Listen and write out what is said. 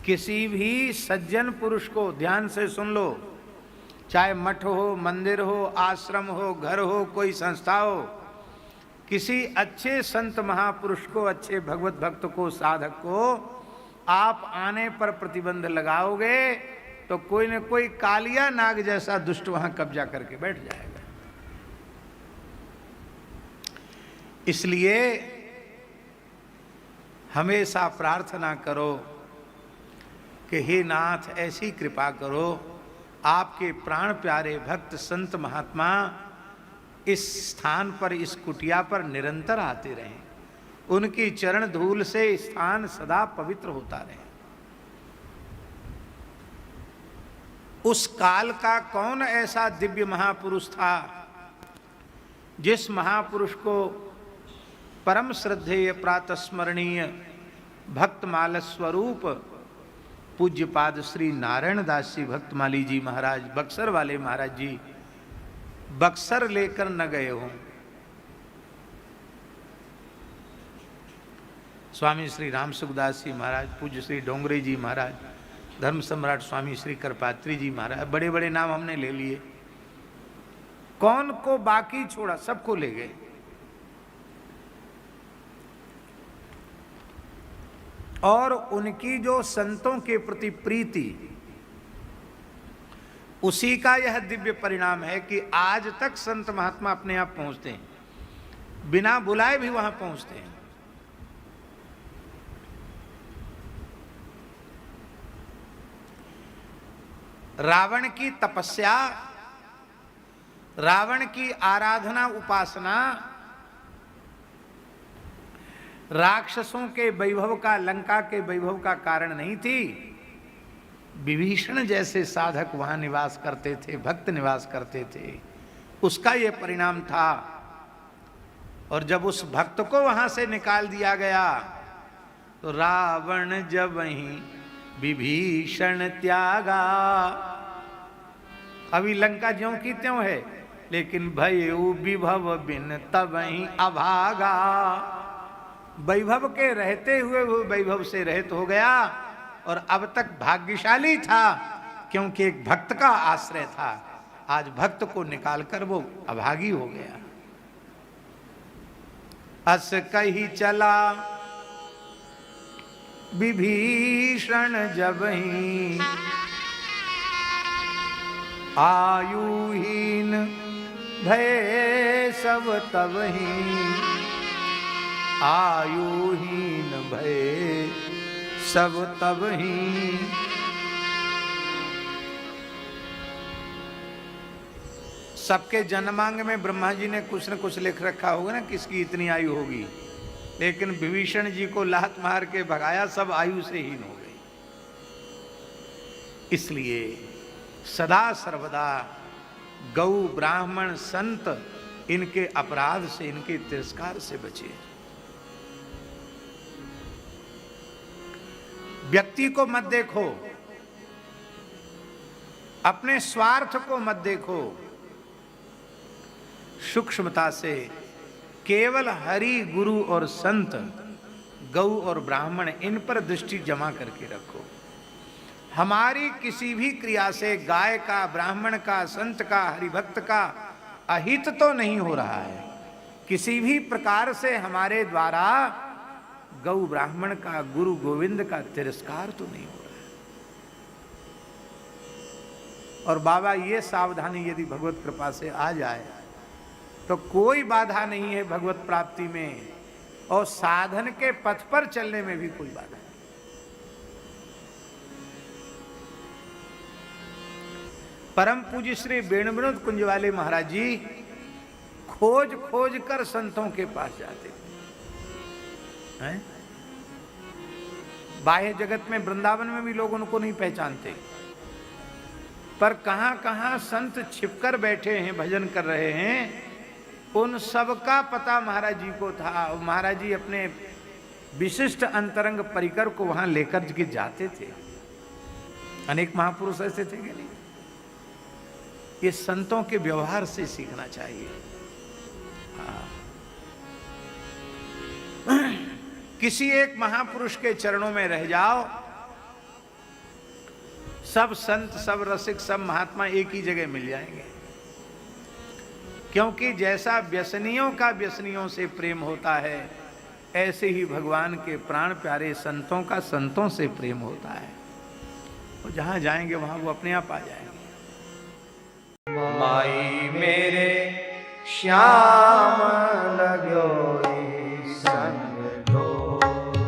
किसी भी सज्जन पुरुष को, ध्यान से सुन लो, चाहे मठ हो, मंदिर हो, आश्रम हो, घर हो, कोई संस्था हो, किसी अच्छे संत महापुरुष को, अच्छे भगवत भक्त को, साधक को आप आने पर प्रतिबंध लगाओगे तो कोई न कोई कालिया नाग जैसा दुष्ट वहां कब्जा करके बैठ जाएगा। इसलिए हमेशा प्रार्थना करो कि हे नाथ ऐसी कृपा करो, आपके प्राण प्यारे भक्त संत महात्मा इस स्थान पर, इस कुटिया पर निरंतर आते रहें, उनकी चरण धूल से स्थान सदा पवित्र होता रहे। उस काल का कौन ऐसा दिव्य महापुरुष था जिस महापुरुष को परम श्रद्धेय प्रातस्मरणीय भक्तमाल स्वरूप पूज्यपाद श्री नारायण दास जी भक्तमाली जी महाराज, बक्सर वाले महाराज जी, बक्सर लेकर न गए हों। स्वामी श्री राम सुखदास जी महाराज, पूज्य श्री डोंगरे जी महाराज, धर्म सम्राट स्वामी श्री करपात्री जी महाराज, बड़े बड़े नाम हमने ले लिए, कौन को बाकी छोड़ा, सबको ले गए। और उनकी जो संतों के प्रति प्रीति, उसी का यह दिव्य परिणाम है कि आज तक संत महात्मा अपने आप पहुंचते हैं, बिना बुलाए भी वहां पहुंचते हैं। रावण की तपस्या, रावण की आराधना उपासना, राक्षसों के वैभव का, लंका के वैभव का कारण नहीं थी। विभीषण जैसे साधक वहां निवास करते थे, भक्त निवास करते थे, उसका यह परिणाम था। और जब उस भक्त को वहां से निकाल दिया गया तो रावण जब वहीं विभीषण त्यागा, अभी लंका ज्यों की त्यों है, लेकिन भयउ विभव बिन तब वहीं अभागा, वैभव के रहते हुए वो वैभव से रहित हो गया। और अब तक भाग्यशाली था क्योंकि एक भक्त का आश्रय था, आज भक्त को निकालकर वो अभागी हो गया। अस कही चला विभीषण जबहि, आयुहीन भय सब तबहि, आयुहीन भय सब तबहि। सबके जन्मांग में ब्रह्मा जी ने कुछ न कुछ लिख रखा होगा ना, किसकी इतनी आयु होगी, लेकिन विभीषण जी को लात मार के भगाया, सब आयु से हीन हो गई। इसलिए सदा सर्वदा गौ ब्राह्मण संत इनके अपराध से, इनके तिरस्कार से बचे। व्यक्ति को मत देखो, अपने स्वार्थ को मत देखो, सूक्ष्मता से केवल हरि, गुरु और संत, गौ और ब्राह्मण, इन पर दृष्टि जमा करके रखो। हमारी किसी भी क्रिया से गाय का, ब्राह्मण का, संत का, हरिभक्त का अहित तो नहीं हो रहा है, किसी भी प्रकार से हमारे द्वारा गौ ब्राह्मण का, गुरु गोविंद का तिरस्कार तो नहीं हो रहा है। और बाबा ये सावधानी यदि भगवत कृपा से आ जाए तो कोई बाधा नहीं है भगवत प्राप्ति में, और साधन के पथ पर चलने में भी कोई बाधा नहीं। परम पूज्य श्री वेणु विनोद कुंज वाले महाराज जी खोज खोज कर संतों के पास जाते हैं। बाह्य जगत में, वृंदावन में भी लोग उनको नहीं पहचानते, पर कहां कहां संत छिपकर बैठे हैं, भजन कर रहे हैं, उन सब का पता महाराज जी को था। महाराज जी अपने विशिष्ट अंतरंग परिकर को वहां लेकर के जाते थे। अनेक महापुरुष ऐसे थे कि नहीं? ये संतों के व्यवहार से सीखना चाहिए। हाँ। किसी एक महापुरुष के चरणों में रह जाओ, सब संत, सब रसिक, सब महात्मा एक ही जगह मिल जाएंगे। क्योंकि जैसा व्यसनियों का व्यसनियों से प्रेम होता है, ऐसे ही भगवान के प्राण प्यारे संतों का संतों से प्रेम होता है। तो जहां जाएंगे वहां वो अपने आप आ जाएंगे। माई मेरे श्याम